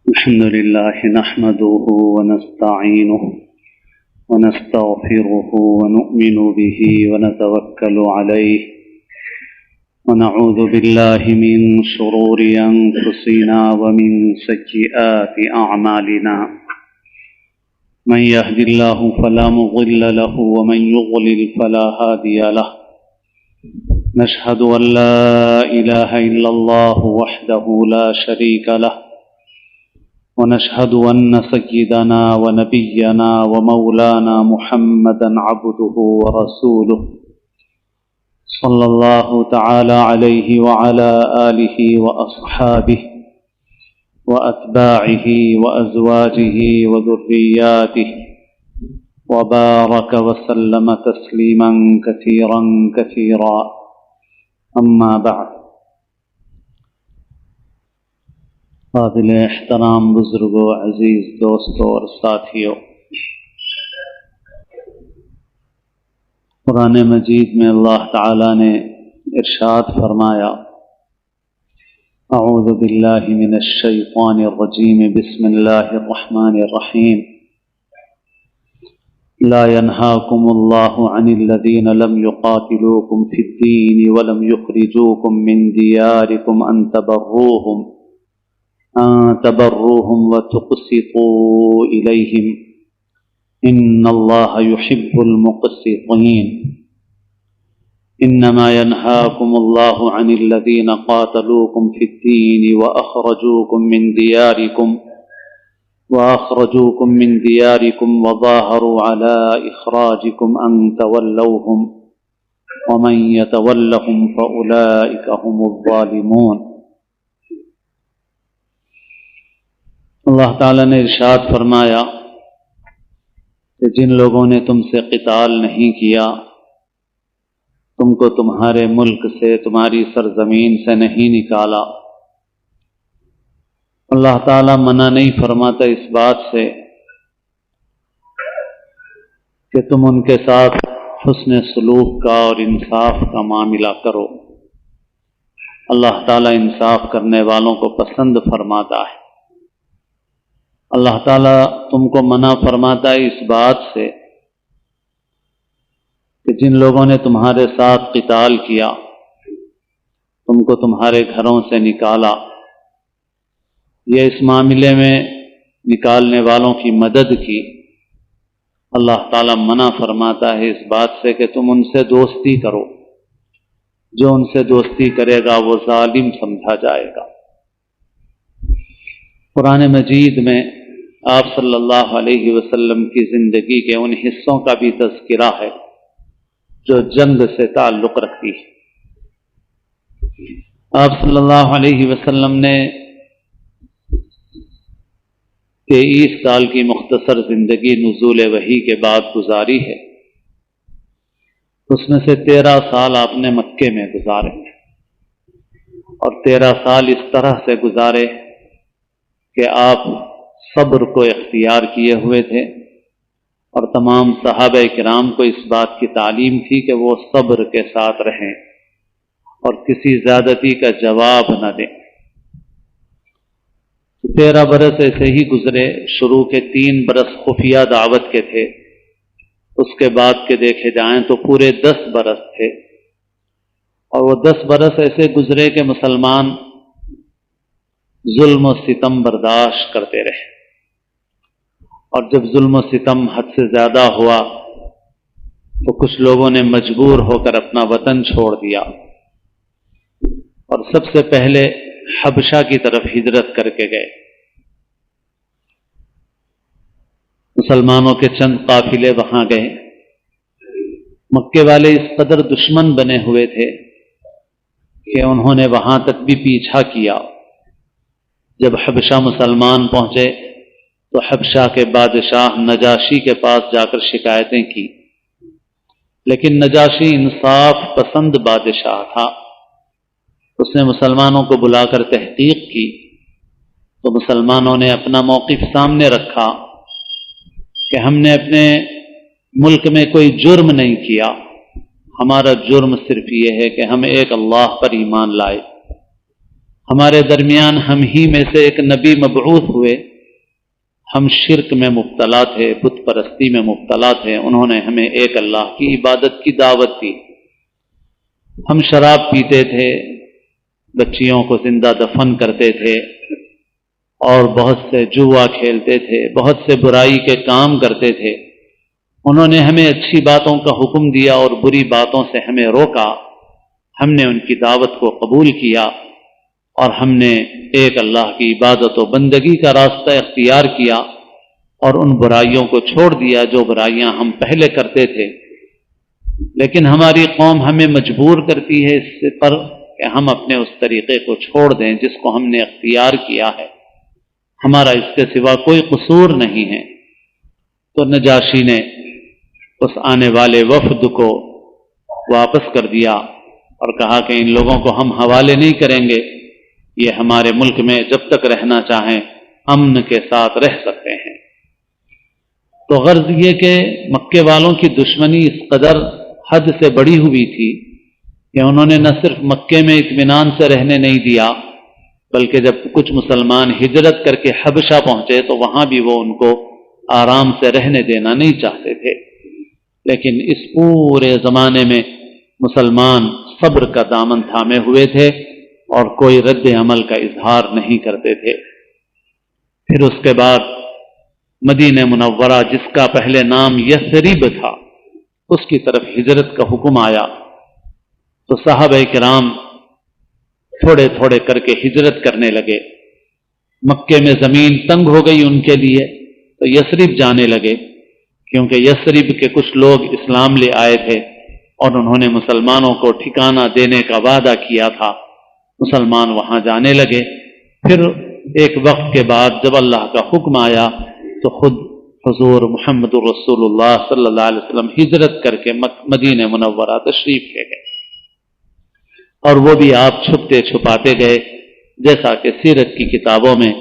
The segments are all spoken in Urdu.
الحمد لله نحمده ونستعينه ونستغفره ونؤمن به ونتوكل عليه ونعوذ بالله من شرور أنفسنا ومن سيئات أعمالنا من يهد الله فلا مضل له ومن يضلل فلا هادي له نشهد أن لا إله إلا الله وحده لا شريك له ونشهد أن سيدنا ونبينا ومولانا محمدا عبده ورسوله صلى الله تعالى عليه وعلى آله وأصحابه وأتباعه وأزواجه وذرياته وبارك وسلم تسليما كثيرا كثيرا أما بعد. قابل احترام بزرگوں، عزیز دوستوں اور ساتھیوں، قرآن مجید میں اللہ تعالی نے ارشاد فرمایا: اعوذ باللہ من الشیطان الرجیم بسم اللہ الرحمن الرحیم لا ينهاكم الله عن الذين لم يقاتلوكم في الدين ولم يخرجوكم من دياركم أن تبروهم وتقسطوا إليهم إن الله يحب المقسطين. إنما ينهاكم الله عن الذين قاتلوكم في الدين وأخرجوكم من دياركم وظاهروا على إخراجكم أن تولوهم ومن يتولهم فأولئك هم الظالمون. اللہ تعالیٰ نے ارشاد فرمایا کہ جن لوگوں نے تم سے قتال نہیں کیا، تم کو تمہارے ملک سے، تمہاری سرزمین سے نہیں نکالا، اللہ تعالیٰ منع نہیں فرماتا اس بات سے کہ تم ان کے ساتھ حسن سلوک کا اور انصاف کا معاملہ کرو. اللہ تعالیٰ انصاف کرنے والوں کو پسند فرماتا ہے. اللہ تعالیٰ تم کو منع فرماتا ہے اس بات سے کہ جن لوگوں نے تمہارے ساتھ قتال کیا، تم کو تمہارے گھروں سے نکالا، یہ اس معاملے میں نکالنے والوں کی مدد کی، اللہ تعالیٰ منع فرماتا ہے اس بات سے کہ تم ان سے دوستی کرو. جو ان سے دوستی کرے گا وہ ظالم سمجھا جائے گا. قرآن مجید میں آپ صلی اللہ علیہ وسلم کی زندگی کے ان حصوں کا بھی تذکرہ ہے جو جنگ سے تعلق رکھتی ہے. آپ صلی اللہ علیہ وسلم نے 23 سال کی مختصر زندگی نزول وحی کے بعد گزاری ہے. اس میں سے 13 سال آپ نے مکے میں گزارے اور 13 سال اس طرح سے گزارے کہ آپ صبر کو اختیار کیے ہوئے تھے اور تمام صحابہ کرام کو اس بات کی تعلیم تھی کہ وہ صبر کے ساتھ رہیں اور کسی زیادتی کا جواب نہ دیں. 13 برس ایسے ہی گزرے. شروع کے 3 برس خفیہ دعوت کے تھے، اس کے بعد کے دیکھے جائیں تو پورے 10 برس تھے، اور وہ 10 برس ایسے گزرے کہ مسلمان ظلم و ستم برداشت کرتے رہے. اور جب ظلم و ستم حد سے زیادہ ہوا تو کچھ لوگوں نے مجبور ہو کر اپنا وطن چھوڑ دیا اور سب سے پہلے حبشہ کی طرف ہجرت کر کے گئے. مسلمانوں کے چند قافلے وہاں گئے. مکے والے اس قدر دشمن بنے ہوئے تھے کہ انہوں نے وہاں تک بھی پیچھا کیا. جب حبشہ مسلمان پہنچے تو حبشہ کے بادشاہ نجاشی کے پاس جا کر شکایتیں کی، لیکن نجاشی انصاف پسند بادشاہ تھا. اس نے مسلمانوں کو بلا کر تحقیق کی تو مسلمانوں نے اپنا موقف سامنے رکھا کہ ہم نے اپنے ملک میں کوئی جرم نہیں کیا، ہمارا جرم صرف یہ ہے کہ ہم ایک اللہ پر ایمان لائے، ہمارے درمیان ہم ہی میں سے ایک نبی مبعوث ہوئے، ہم شرک میں مبتلا تھے، بت پرستی میں مبتلا تھے، انہوں نے ہمیں ایک اللہ کی عبادت کی دعوت دی۔ ہم شراب پیتے تھے، بچیوں کو زندہ دفن کرتے تھے، اور بہت سے جوا کھیلتے تھے، بہت سے برائی کے کام کرتے تھے۔ انہوں نے ہمیں اچھی باتوں کا حکم دیا اور بری باتوں سے ہمیں روکا۔ ہم نے ان کی دعوت کو قبول کیا اور ہم نے ایک اللہ کی عبادت و بندگی کا راستہ اختیار کیا اور ان برائیوں کو چھوڑ دیا جو برائیاں ہم پہلے کرتے تھے۔ لیکن ہماری قوم ہمیں مجبور کرتی ہے اس پر کہ ہم اپنے اس طریقے کو چھوڑ دیں جس کو ہم نے اختیار کیا ہے، ہمارا اس کے سوا کوئی قصور نہیں ہے۔ تو نجاشی نے اس آنے والے وفد کو واپس کر دیا اور کہا کہ ان لوگوں کو ہم حوالے نہیں کریں گے، یہ ہمارے ملک میں جب تک رہنا چاہیں امن کے ساتھ رہ سکتے ہیں۔ تو غرض یہ کہ مکے والوں کی دشمنی اس قدر حد سے بڑی ہوئی تھی کہ انہوں نے نہ صرف مکے میں اطمینان سے رہنے نہیں دیا، بلکہ جب کچھ مسلمان ہجرت کر کے حبشہ پہنچے تو وہاں بھی وہ ان کو آرام سے رہنے دینا نہیں چاہتے تھے۔ لیکن اس پورے زمانے میں مسلمان صبر کا دامن تھامے ہوئے تھے اور کوئی رد عمل کا اظہار نہیں کرتے تھے۔ پھر اس کے بعد مدینہ منورہ، جس کا پہلے نام یثرب تھا، اس کی طرف ہجرت کا حکم آیا تو صحابہ کرام تھوڑے تھوڑے کر کے ہجرت کرنے لگے۔ مکے میں زمین تنگ ہو گئی ان کے لیے تو یثرب جانے لگے، کیونکہ یثرب کے کچھ لوگ اسلام لے آئے تھے اور انہوں نے مسلمانوں کو ٹھکانہ دینے کا وعدہ کیا تھا۔ مسلمان وہاں جانے لگے۔ پھر ایک وقت کے بعد جب اللہ کا حکم آیا تو خود حضور محمد رسول اللہ صلی اللہ علیہ وسلم ہجرت کر کے مدینہ منورہ تشریف لے گئے، اور وہ بھی آپ چھپتے چھپاتے گئے، جیسا کہ سیرت کی کتابوں میں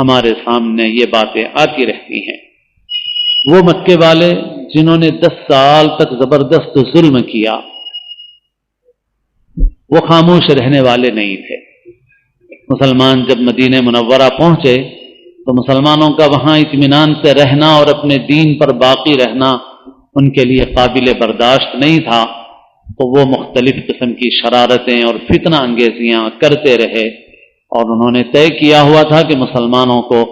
ہمارے سامنے یہ باتیں آتی رہتی ہیں۔ وہ مکے والے جنہوں نے 10 سال تک زبردست ظلم کیا، وہ خاموش رہنے والے نہیں تھے۔ مسلمان جب مدینہ منورہ پہنچے تو مسلمانوں کا وہاں اطمینان سے رہنا اور اپنے دین پر باقی رہنا ان کے لیے قابل برداشت نہیں تھا، تو وہ مختلف قسم کی شرارتیں اور فتنہ انگیزیاں کرتے رہے، اور انہوں نے طے کیا ہوا تھا کہ مسلمانوں کو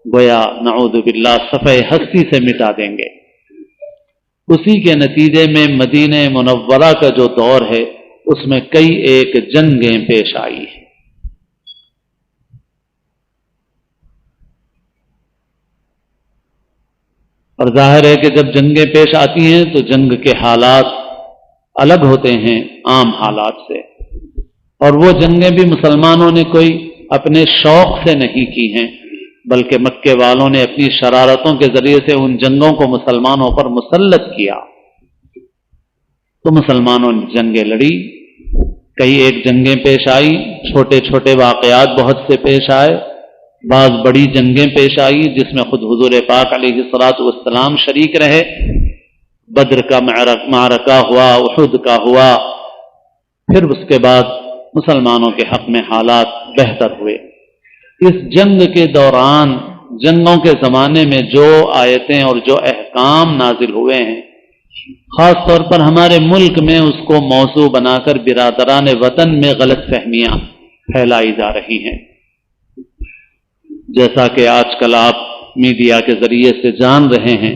گویا نعوذ باللہ صفحہ ہستی سے مٹا دیں گے۔ اسی کے نتیجے میں مدینہ منورہ کا جو دور ہے اس میں کئی ایک جنگیں پیش آئی ہیں۔ اور ظاہر ہے کہ جب جنگیں پیش آتی ہیں تو جنگ کے حالات الگ ہوتے ہیں عام حالات سے، اور وہ جنگیں بھی مسلمانوں نے کوئی اپنے شوق سے نہیں کی ہیں، بلکہ مکے والوں نے اپنی شرارتوں کے ذریعے سے ان جنگوں کو مسلمانوں پر مسلط کیا۔ تو مسلمانوں نے جنگیں لڑی، کئی ایک جنگیں پیش آئی، چھوٹے چھوٹے واقعات بہت سے پیش آئے، بعض بڑی جنگیں پیش آئی جس میں خود حضور پاک علیہ الصلوۃ والسلام شریک رہے۔ بدر کا معرکہ ہوا، احد کا ہوا۔ پھر اس کے بعد مسلمانوں کے حق میں حالات بہتر ہوئے۔ اس جنگ کے دوران، جنگوں کے زمانے میں جو آیتیں اور جو احکام نازل ہوئے ہیں، خاص طور پر ہمارے ملک میں اس کو موضوع بنا کر برادران وطن میں غلط فہمیاں پھیلائی جا رہی ہیں۔ جیسا کہ آج کل آپ میڈیا کے ذریعے سے جان رہے ہیں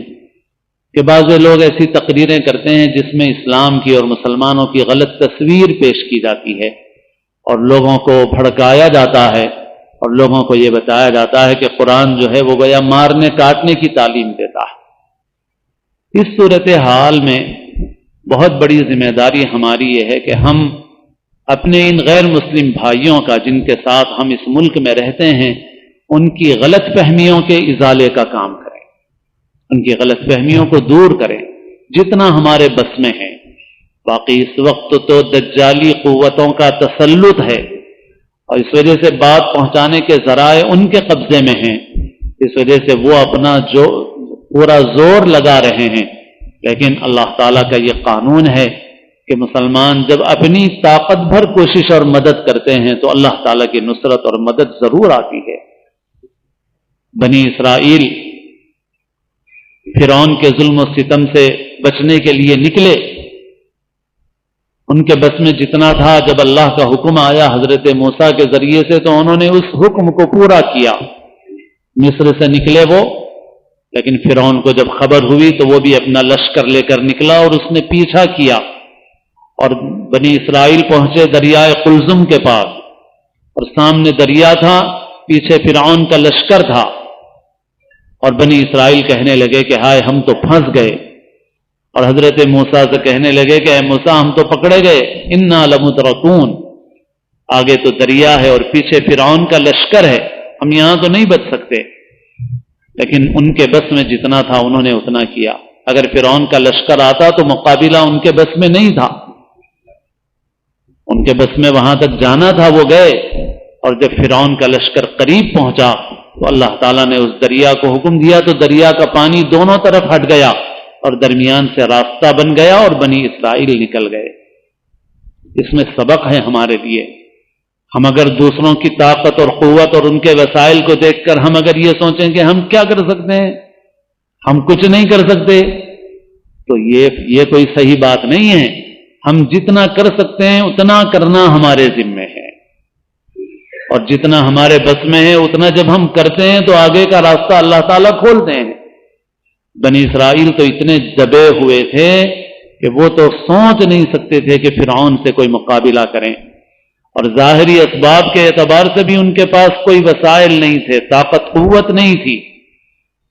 کہ بعض لوگ ایسی تقریریں کرتے ہیں جس میں اسلام کی اور مسلمانوں کی غلط تصویر پیش کی جاتی ہے، اور لوگوں کو بھڑکایا جاتا ہے، اور لوگوں کو یہ بتایا جاتا ہے کہ قرآن جو ہے وہ گویا مارنے کاٹنے کی تعلیم دیتا ہے۔ اس صورتحال میں بہت بڑی ذمہ داری ہماری یہ ہے کہ ہم اپنے ان غیر مسلم بھائیوں کا، جن کے ساتھ ہم اس ملک میں رہتے ہیں، ان کی غلط فہمیوں کے ازالے کا کام کریں، ان کی غلط فہمیوں کو دور کریں جتنا ہمارے بس میں ہے۔ باقی اس وقت تو دجالی قوتوں کا تسلط ہے، اور اس وجہ سے بات پہنچانے کے ذرائع ان کے قبضے میں ہیں، اس وجہ سے وہ اپنا جو پورا زور لگا رہے ہیں۔ لیکن اللہ تعالیٰ کا یہ قانون ہے کہ مسلمان جب اپنی طاقت بھر کوشش اور مدد کرتے ہیں تو اللہ تعالیٰ کی نصرت اور مدد ضرور آتی ہے۔ بنی اسرائیل فرعون کے ظلم و ستم سے بچنے کے لیے نکلے، ان کے بس میں جتنا تھا، جب اللہ کا حکم آیا حضرت موسیٰ کے ذریعے سے تو انہوں نے اس حکم کو پورا کیا، مصر سے نکلے وہ، لیکن فرعون کو جب خبر ہوئی تو وہ بھی اپنا لشکر لے کر نکلا اور اس نے پیچھا کیا، اور بنی اسرائیل پہنچے دریائے قلزم کے پاس، اور سامنے دریا تھا، پیچھے فرعون کا لشکر تھا، اور بنی اسرائیل کہنے لگے کہ ہائے ہم تو پھنس گئے، اور حضرت موسیٰ سے کہنے لگے کہ اے موسیٰ ہم تو پکڑے گئے، انا لمدرکون، آگے تو دریا ہے اور پیچھے فرعون کا لشکر ہے، ہم یہاں تو نہیں بچ سکتے۔ لیکن ان کے بس میں جتنا تھا انہوں نے اتنا کیا۔ اگر فرعون کا لشکر آتا تو مقابلہ ان کے بس میں نہیں تھا، ان کے بس میں وہاں تک جانا تھا، وہ گئے، اور جب فرعون کا لشکر قریب پہنچا تو اللہ تعالیٰ نے اس دریا کو حکم دیا تو دریا کا پانی دونوں طرف ہٹ گیا اور درمیان سے راستہ بن گیا اور بنی اسرائیل نکل گئے۔ اس میں سبق ہے ہمارے لیے۔ ہم اگر دوسروں کی طاقت اور قوت اور ان کے وسائل کو دیکھ کر ہم اگر یہ سوچیں کہ ہم کیا کر سکتے ہیں، ہم کچھ نہیں کر سکتے، تو یہ کوئی صحیح بات نہیں ہے۔ ہم جتنا کر سکتے ہیں اتنا کرنا ہمارے ذمے ہے، اور جتنا ہمارے بس میں ہے اتنا جب ہم کرتے ہیں تو آگے کا راستہ اللہ تعالیٰ کھولتے ہیں۔ بنی اسرائیل تو اتنے دبے ہوئے تھے کہ وہ تو سوچ نہیں سکتے تھے کہ فرعون سے کوئی مقابلہ کریں، اور ظاہری اسباب کے اعتبار سے بھی ان کے پاس کوئی وسائل نہیں تھے، طاقت قوت نہیں تھی۔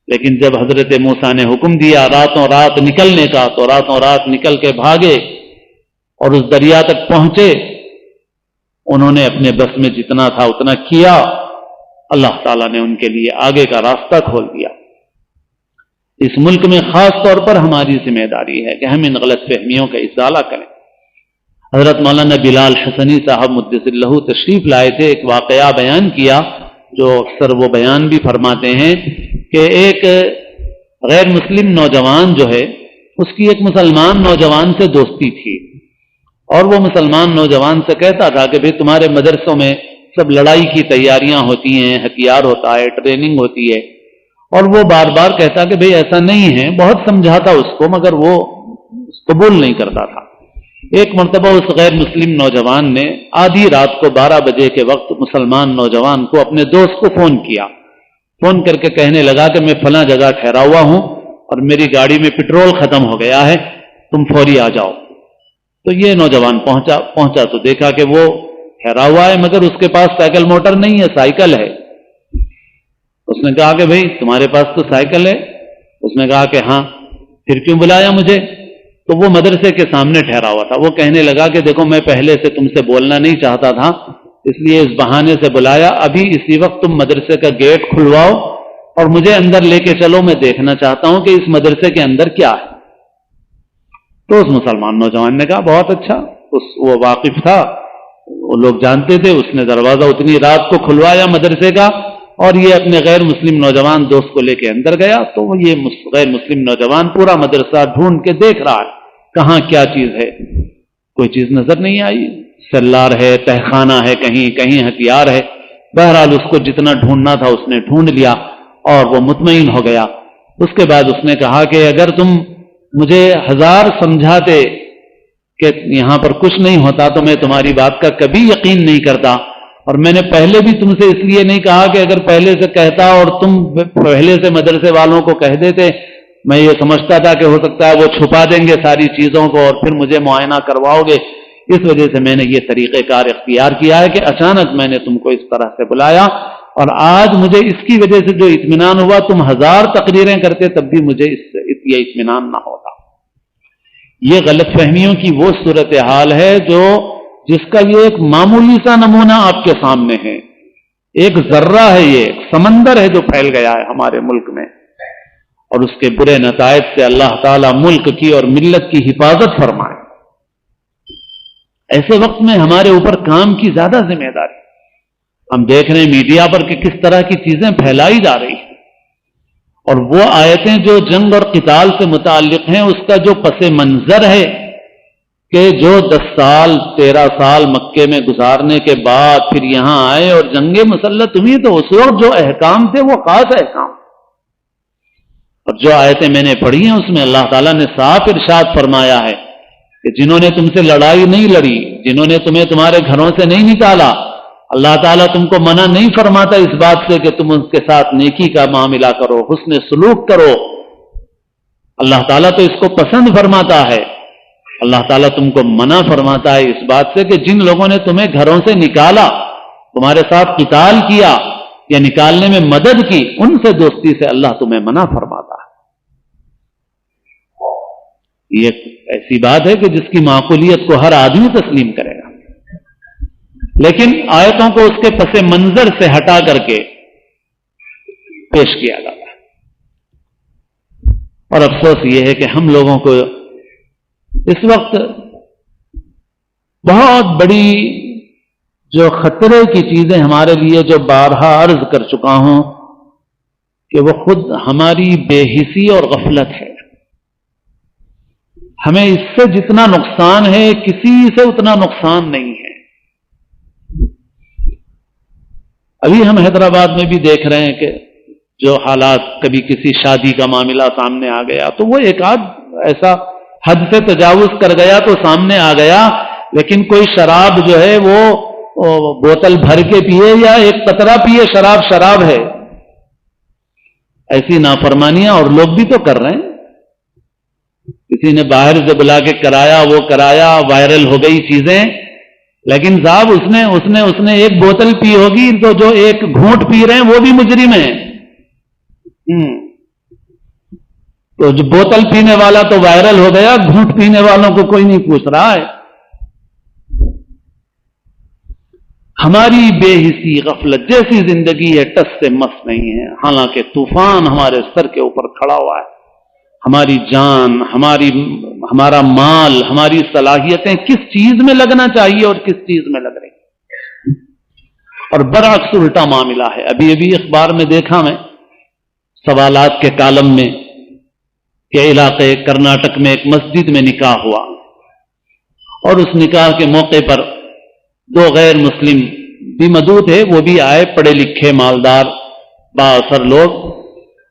لیکن جب حضرت موسیٰ نے حکم دیا راتوں رات نکلنے کا تو راتوں رات نکل کے بھاگے اور اس دریا تک پہنچے۔ انہوں نے اپنے بس میں جتنا تھا اتنا کیا، اللہ تعالیٰ نے ان کے لیے آگے کا راستہ کھول دیا۔ اس ملک میں خاص طور پر ہماری ذمہ داری ہے کہ ہم ان غلط فہمیوں کا ازالہ کریں۔ حضرت مولانا بلال حسنی صاحب مقدس اللہ تشریف لائے تھے، ایک واقعہ بیان کیا جو اکثر وہ بیان بھی فرماتے ہیں کہ ایک غیر مسلم نوجوان جو ہے اس کی ایک مسلمان نوجوان سے دوستی تھی، اور وہ مسلمان نوجوان سے کہتا تھا کہ بھئی تمہارے مدرسوں میں سب لڑائی کی تیاریاں ہوتی ہیں، ہتھیار ہوتا ہے، ٹریننگ ہوتی ہے، اور وہ بار بار کہتا کہ بھئی ایسا نہیں ہے، بہت سمجھاتا اس کو مگر وہ قبول نہیں کرتا تھا۔ ایک مرتبہ اس غیر مسلم نوجوان نے آدھی رات کو 12 بجے کے وقت مسلمان نوجوان کو اپنے دوست کو فون کیا، فون کر کے کہنے لگا کہ میں فلاں جگہ ٹھہرا ہوا ہوں اور میری گاڑی میں پٹرول ختم ہو گیا ہے، تم فوری آ جاؤ۔ تو یہ نوجوان پہنچا تو دیکھا کہ وہ ٹھہرا ہوا ہے مگر اس کے پاس سائیکل موٹر نہیں ہے، سائیکل ہے۔ اس نے کہا کہ بھئی تمہارے پاس تو سائیکل ہے؟ اس نے کہا کہ ہاں۔ پھر کیوں بلایا مجھے؟ تو وہ مدرسے کے سامنے ٹھہرا ہوا تھا، وہ کہنے لگا کہ دیکھو میں پہلے سے تم سے بولنا نہیں چاہتا تھا، اس لیے اس بہانے سے بلایا، ابھی اسی وقت تم مدرسے کا گیٹ کھلواؤ اور مجھے اندر لے کے چلو، میں دیکھنا چاہتا ہوں کہ اس مدرسے کے اندر کیا ہے۔ تو اس مسلمان نوجوان نے کہا بہت اچھا، وہ واقف تھا، وہ لوگ جانتے تھے، اس نے دروازہ اتنی رات کو کھلوایا مدرسے کا، اور یہ اپنے غیر مسلم نوجوان دوست کو لے کے اندر گیا۔ تو یہ غیر مسلم نوجوان پورا مدرسہ ڈھونڈ کے دیکھ رہا ہے کہاں کیا چیز ہے، کوئی چیز نظر نہیں آئی، سلار ہے، تہخانہ ہے، کہیں ہتھیار ہے۔ بہرحال اس کو جتنا ڈھونڈنا تھا اس نے ڈھونڈ لیا اور وہ مطمئن ہو گیا۔ اس کے بعد اس نے کہا کہ اگر تم مجھے 1000 سمجھاتے کہ یہاں پر کچھ نہیں ہوتا تو میں تمہاری بات کا کبھی یقین نہیں کرتا، اور میں نے پہلے بھی تم سے اس لیے نہیں کہا کہ اگر پہلے سے کہتا اور تم پہلے سے مدرسے والوں کو کہہ دیتے، میں یہ سمجھتا تھا کہ ہو سکتا ہے وہ چھپا دیں گے ساری چیزوں کو اور پھر مجھے معائنہ کرواؤ گے، اس وجہ سے میں نے یہ طریقہ کار اختیار کیا ہے کہ اچانک میں نے تم کو اس طرح سے بلایا، اور آج مجھے اس کی وجہ سے جو اطمینان ہوا، تم 1000 تقریریں کرتے تب بھی مجھے یہ اطمینان نہ ہوتا۔ یہ غلط فہمیوں کی وہ صورتحال ہے جس کا یہ ایک معمولی سا نمونہ آپ کے سامنے ہے، ایک ذرہ ہے، یہ ایک سمندر ہے جو پھیل گیا ہے ہمارے ملک میں، اور اس کے برے نتائج سے اللہ تعالیٰ ملک کی اور ملت کی حفاظت فرمائے۔ ایسے وقت میں ہمارے اوپر کام کی زیادہ ذمہ داری۔ ہم دیکھ رہے ہیں میڈیا پر کہ کس طرح کی چیزیں پھیلائی جا رہی ہیں، اور وہ آیتیں جو جنگ اور قتال سے متعلق ہیں اس کا جو پس منظر ہے کہ جو 10 سال 13 سال مکے میں گزارنے کے بعد پھر یہاں آئے اور جنگ مسلط ہوئی، تو اس وقت جو احکام تھے وہ خاص احکام، اور جو آیتیں میں نے پڑھی ہیں اس میں اللہ تعالیٰ نے صاف ارشاد فرمایا ہے کہ جنہوں نے تم سے لڑائی نہیں لڑی، جنہوں نے تمہیں تمہارے گھروں سے نہیں نکالا، اللہ تعالیٰ تم کو منع نہیں فرماتا اس بات سے کہ تم ان کے ساتھ نیکی کا معاملہ کرو، حسن سلوک کرو۔ اللہ تعالیٰ تو اس کو پسند فرماتا ہے۔ اللہ تعالیٰ تم کو منع فرماتا ہے اس بات سے کہ جن لوگوں نے تمہیں گھروں سے نکالا، تمہارے ساتھ قتال کیا یا نکالنے میں مدد کی، ان سے دوستی سے اللہ تمہیں منع فرماتا ہے۔ یہ ایسی بات ہے کہ جس کی معقولیت کو ہر آدمی تسلیم کرے گا، لیکن آیتوں کو اس کے پس منظر سے ہٹا کر کے پیش کیا جاتا ہے، اور افسوس یہ ہے کہ ہم لوگوں کو اس وقت بہت بڑی جو خطرے کی چیزیں ہمارے لیے، جو بارہا عرض کر چکا ہوں کہ وہ خود ہماری بے حسی اور غفلت ہے۔ ہمیں اس سے جتنا نقصان ہے کسی سے اتنا نقصان نہیں ہے۔ ابھی ہم حیدرآباد میں بھی دیکھ رہے ہیں کہ جو حالات، کبھی کسی شادی کا معاملہ سامنے آ گیا تو وہ ایک آدھ ایسا حد سے تجاوز کر گیا تو سامنے آ گیا، لیکن کوئی شراب جو ہے وہ بوتل بھر کے پیے یا ایک قطرہ پیے، شراب شراب ہے۔ ایسی نافرمانیاں اور لوگ بھی تو کر رہے ہیں۔ کسی نے باہر سے بلا کے کرایا، وہ کرایا، وائرل ہو گئی چیزیں، لیکن صاحب اس نے ایک بوتل پی ہوگی تو جو ایک گھونٹ پی رہے ہیں وہ بھی مجرم ہیں۔ تو جو بوتل پینے والا تو وائرل ہو گیا، گھونٹ پینے والوں کو کوئی نہیں پوچھ رہا ہے۔ ہماری بے حسی غفلت جیسی زندگی ہے، ٹس سے مس نہیں ہے، حالانکہ طوفان ہمارے سر کے اوپر کھڑا ہوا ہے۔ ہماری جان، ہمارا مال، ہماری صلاحیتیں کس چیز میں لگنا چاہیے اور کس چیز میں لگ رہی، اور برعکس الٹا معاملہ ہے۔ ابھی اخبار میں دیکھا میں، سوالات کے کالم میں، کہ علاقے کرناٹک میں ایک مسجد میں نکاح ہوا، اور اس نکاح کے موقع پر 2 غیر مسلم بھی موجود تھے، وہ بھی آئے، پڑھے لکھے مالدار بااثر لوگ،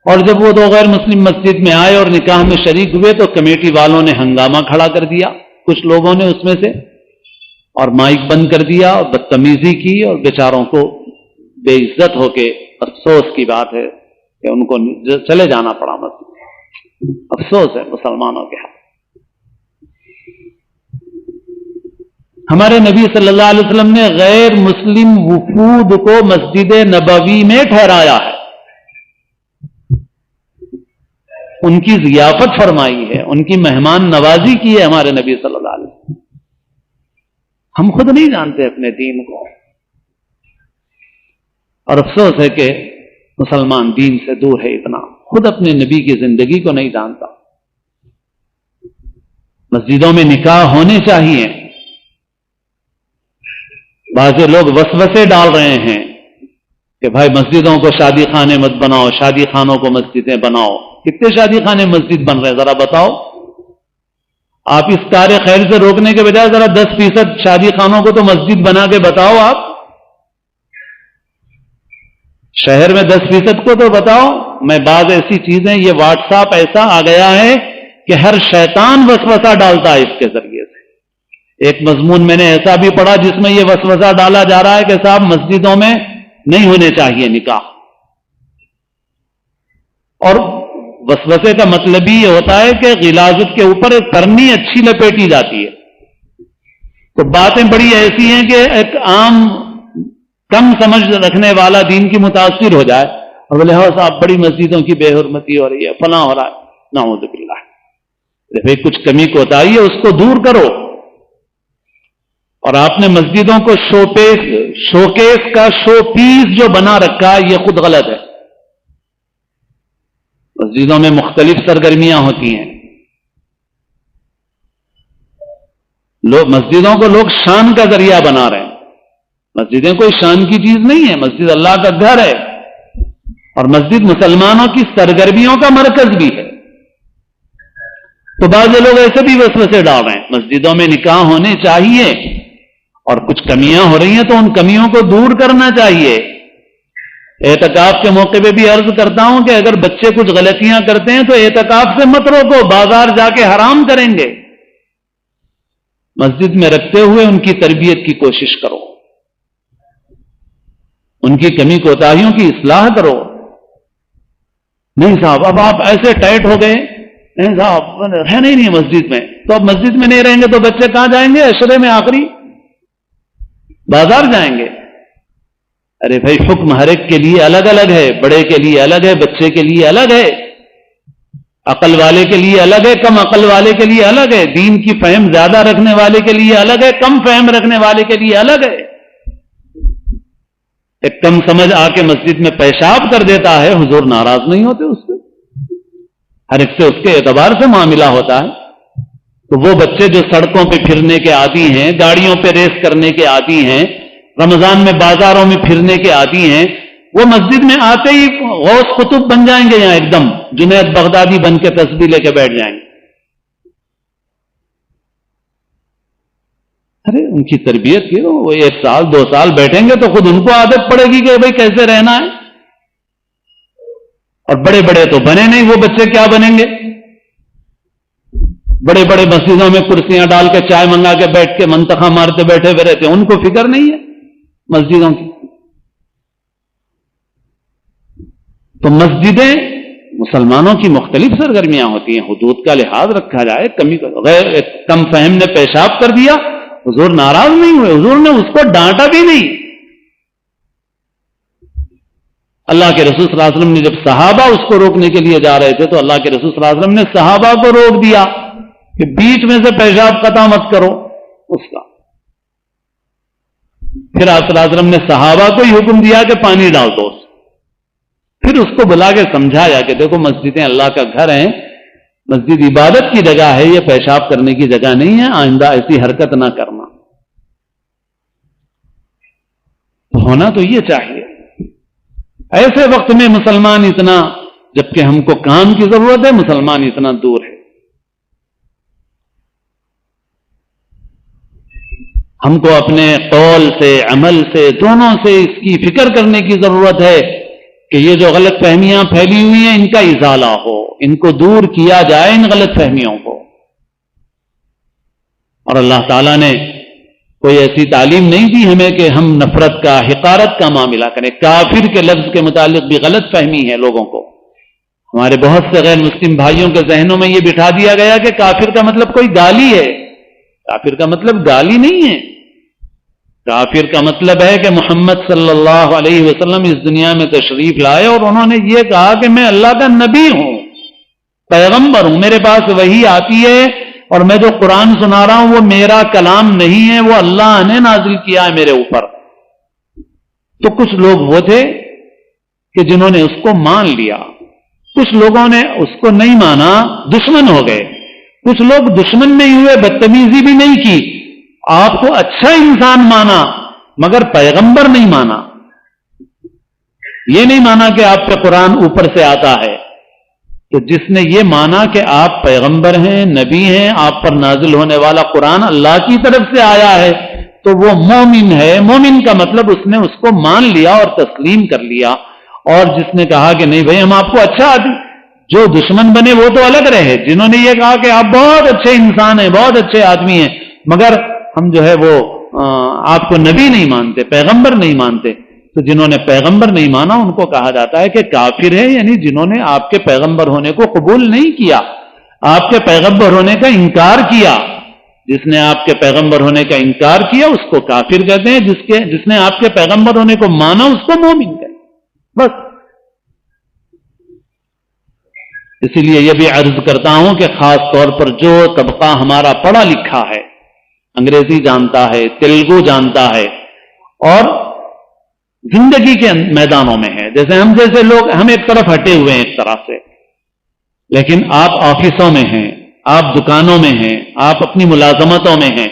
اور جب وہ 2 غیر مسلم مسجد میں آئے اور نکاح میں شریک ہوئے تو کمیٹی والوں نے ہنگامہ کھڑا کر دیا، کچھ لوگوں نے اس میں سے، اور مائک بند کر دیا اور بدتمیزی کی، اور بیچاروں کو بے عزت ہو کے، افسوس کی بات ہے کہ ان کو چلے جانا پڑا مسجد۔ افسوس ہے مسلمانوں کے حق۔ ہمارے نبی صلی اللہ علیہ وسلم نے غیر مسلم وفود کو مسجد نبوی میں ٹھہرایا ہے، ان کی ضیافت فرمائی ہے، ان کی مہمان نوازی کی ہے ہمارے نبی صلی اللہ علیہ وسلم۔ ہم خود نہیں جانتے اپنے دین کو، اور افسوس ہے کہ مسلمان دین سے دور ہے، اتنا خود اپنے نبی کی زندگی کو نہیں جانتا۔ مسجدوں میں نکاح ہونے چاہیے، بعض لوگ وسوسے ڈال رہے ہیں کہ بھائی مسجدوں کو شادی خانے مت بناؤ، شادی خانوں کو مسجدیں بناؤ۔ کتنے شادی خانے مسجد بن رہے ہیں ذرا بتاؤ؟ آپ اس کار خیر سے روکنے کے بجائے ذرا 10% شادی خانوں کو تو مسجد بنا کے بتاؤ۔ آپ شہر میں 10% کو تو بتاؤ۔ میں بعض ایسی چیزیں، یہ واٹس ایپ ایسا آ گیا ہے کہ ہر شیطان وسوسہ ڈالتا ہے اس کے ذریعے سے۔ ایک مضمون میں نے ایسا بھی پڑھا جس میں یہ وسوسہ ڈالا جا رہا ہے کہ صاحب مسجدوں میں نہیں ہونے چاہیے نکاح، اور وسوسے کا مطلب ہی یہ ہوتا ہے کہ غلاظت کے اوپر ایک کرنی اچھی لپیٹی جاتی ہے۔ تو باتیں بڑی ایسی ہیں کہ ایک عام کم سمجھ رکھنے والا دین کی متاثر ہو جائے اور بولے ہاں صاحب بڑی مسجدوں کی بے حرمتی ہو رہی ہے، فلاں ہو رہا ہے، نعوذ باللہ۔ بھائی کچھ کمی کوتاہی ہے اس کو دور کرو، اور آپ نے مسجدوں کو شوکیس کا شو پیس جو بنا رکھا ہے یہ خود غلط ہے۔ مسجدوں میں مختلف سرگرمیاں ہوتی ہیں، مسجدوں کو لوگ شان کا ذریعہ بنا رہے ہیں۔ مسجدیں کوئی شان کی چیز نہیں ہے، مسجد اللہ کا گھر ہے، اور مسجد مسلمانوں کی سرگرمیوں کا مرکز بھی ہے۔ تو بعض لوگ ایسے بھی وسوسے ڈال رہے ہیں مسجدوں میں نکاح ہونے چاہیے اور کچھ کمیاں ہو رہی ہیں تو ان کمیوں کو دور کرنا چاہیے. اعتکاف کے موقع پہ بھی عرض کرتا ہوں کہ اگر بچے کچھ غلطیاں کرتے ہیں تو اعتکاف سے مت روکو، بازار جا کے حرام کریں گے. مسجد میں رکھتے ہوئے ان کی تربیت کی کوشش کرو، ان کی کمی کوتاہیوں کی اصلاح کرو. نہیں صاحب اب آپ ایسے ٹائٹ ہو گئے، نہیں صاحب رہنا ہی نہیں مسجد میں، تو اب مسجد میں نہیں رہیں گے تو بچے کہاں جائیں گے؟ عشرے میں آخری بازار جائیں گے. ارے بھائی حکم ہر ایک کے لیے الگ الگ ہے، بڑے کے لیے الگ ہے، بچے کے لیے الگ ہے، عقل والے کے لیے الگ ہے، کم عقل والے کے لیے الگ ہے، دین کی فہم زیادہ رکھنے والے کے لیے الگ ہے، کم فہم رکھنے والے کے لیے الگ ہے. ایک کم سمجھ آ کے مسجد میں پیشاب کر دیتا ہے، حضور ناراض نہیں ہوتے اس سے، ہر ایک سے اس کے اعتبار سے معاملہ ہوتا ہے. تو وہ بچے جو سڑکوں پہ پھرنے کے عادی ہیں، گاڑیوں پہ ریس کرنے کے عادی ہیں، رمضان میں بازاروں میں پھرنے کے عادی ہیں، وہ مسجد میں آتے ہی غوث قطب بن جائیں گے، یہاں ایک دم جنید بغدادی بن کے تسبیح لے کے بیٹھ جائیں گے. ارے ان کی تربیت کی، وہ 1 سال 2 سال بیٹھیں گے تو خود ان کو عادت پڑے گی کہ بھائی کیسے رہنا ہے. اور بڑے بڑے تو بنے نہیں، وہ بچے کیا بنیں گے؟ بڑے بڑے مسجدوں میں کرسیاں ڈال کے چائے منگا کے بیٹھ کے منتخا مارتے بیٹھے ہوئے رہتے، ان کو فکر نہیں ہے مسجدوں کی. تو مسجدیں مسلمانوں کی مختلف سرگرمیاں ہوتی ہیں، حدود کا لحاظ رکھا جائے. کم فہم نے پیشاب کر دیا، حضور ناراض نہیں ہوئے، حضور نے اس کو ڈانٹا بھی نہیں. اللہ کے رسول صلی اللہ علیہ وسلم نے جب صحابہ اس کو روکنے کے لیے جا رہے تھے تو اللہ کے رسول صلی اللہ علیہ وسلم نے صحابہ کو روک دیا کہ بیچ میں سے پیشاب قطع مت کرو اس کا. پھر آپ صلی اللہ علیہ وسلم نے صحابہ کو ہی حکم دیا کہ پانی ڈال دو. پھر اس کو بلا کے سمجھایا کہ دیکھو مسجدیں اللہ کا گھر ہیں، مسجد عبادت کی جگہ ہے، یہ پیشاب کرنے کی جگہ نہیں ہے، آئندہ ایسی حرکت نہ کرنا. ہونا تو یہ چاہیے. ایسے وقت میں مسلمان اتنا، جبکہ ہم کو کام کی ضرورت ہے، مسلمان اتنا دور ہے. ہم کو اپنے قول سے عمل سے دونوں سے اس کی فکر کرنے کی ضرورت ہے کہ یہ جو غلط فہمیاں پھیلی ہوئی ہیں ان کا ازالہ ہو، ان کو دور کیا جائے، ان غلط فہمیوں کو. اور اللہ تعالیٰ نے کوئی ایسی تعلیم نہیں دی ہمیں کہ ہم نفرت کا، حقارت کا معاملہ کریں. کافر کے لفظ کے متعلق بھی غلط فہمی ہے لوگوں کو. ہمارے بہت سے غیر مسلم بھائیوں کے ذہنوں میں یہ بٹھا دیا گیا کہ کافر کا مطلب کوئی گالی ہے. کافر کا مطلب گالی نہیں ہے. کافر کا مطلب ہے کہ محمد صلی اللہ علیہ وسلم اس دنیا میں تشریف لائے اور انہوں نے یہ کہا کہ میں اللہ کا نبی ہوں، پیغمبر ہوں، میرے پاس وحی آتی ہے اور میں جو قرآن سنا رہا ہوں وہ میرا کلام نہیں ہے، وہ اللہ نے نازل کیا ہے میرے اوپر. تو کچھ لوگ وہ تھے کہ جنہوں نے اس کو مان لیا، کچھ لوگوں نے اس کو نہیں مانا، دشمن ہو گئے. کچھ لوگ دشمن نہیں ہوئے، بدتمیزی بھی نہیں کی، آپ کو اچھا انسان مانا مگر پیغمبر نہیں مانا. یہ نہیں مانا کہ آپ پہ قرآن اوپر سے آتا ہے. تو جس نے یہ مانا کہ آپ پیغمبر ہیں، نبی ہیں، آپ پر نازل ہونے والا قرآن اللہ کی طرف سے آیا ہے، تو وہ مومن ہے. مومن کا مطلب اس نے اس کو مان لیا اور تسلیم کر لیا. اور جس نے کہا کہ نہیں بھائی ہم آپ کو اچھا آدمی، جو دشمن بنے وہ تو الگ رہے. جنہوں نے یہ کہا کہ آپ بہت اچھے انسان ہیں، بہت اچھے آدمی ہیں، مگر ہم جو ہے وہ آپ کو نبی نہیں مانتے، پیغمبر نہیں مانتے. تو جنہوں نے پیغمبر نہیں مانا ان کو کہا جاتا ہے کہ کافر ہے، یعنی جنہوں نے آپ کے پیغمبر ہونے کو قبول نہیں کیا، آپ کے پیغمبر ہونے کا انکار کیا. جس نے آپ کے پیغمبر ہونے کا انکار کیا اس کو کافر کہتے ہیں، جس نے آپ کے پیغمبر ہونے کو مانا اس کو مومن کہتے ہیں. بس اسی لیے یہ بھی عرض کرتا ہوں کہ خاص طور پر جو طبقہ ہمارا پڑھا لکھا ہے، انگریزی جانتا ہے، تیلگو جانتا ہے اور زندگی کے میدانوں میں ہے، جیسے ہم جیسے لوگ ہم ایک طرف ہٹے ہوئے ہیں ایک طرح سے، لیکن آپ آفسوں میں ہیں، آپ دکانوں میں ہیں، آپ اپنی ملازمتوں میں ہیں،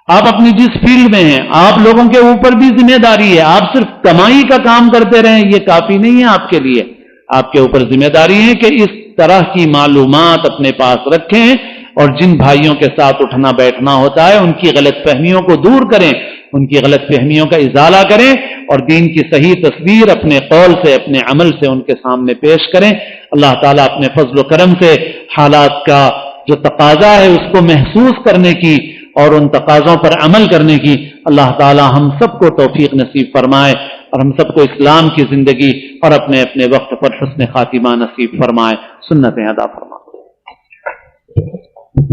آپ اپنی جس فیلڈ میں ہیں، آپ لوگوں کے اوپر بھی ذمہ داری ہے. آپ صرف کمائی کا کام کرتے رہیں یہ کافی نہیں ہے آپ کے لیے. آپ کے اوپر ذمہ داری ہے کہ اس طرح کی معلومات اپنے پاس رکھیں اور جن بھائیوں کے ساتھ اٹھنا بیٹھنا ہوتا ہے ان کی غلط فہمیوں کو دور کریں، ان کی غلط فہمیوں کا ازالہ کریں اور دین کی صحیح تصویر اپنے قول سے اپنے عمل سے ان کے سامنے پیش کریں۔ اللہ تعالیٰ اپنے فضل و کرم سے حالات کا جو تقاضا ہے اس کو محسوس کرنے کی اور ان تقاضوں پر عمل کرنے کی اللہ تعالیٰ ہم سب کو توفیق نصیب فرمائے اور ہم سب کو اسلام کی زندگی اور اپنے اپنے وقت پر حسن خاتمہ نصیب فرمائے، سنتیں ادا فرمائے۔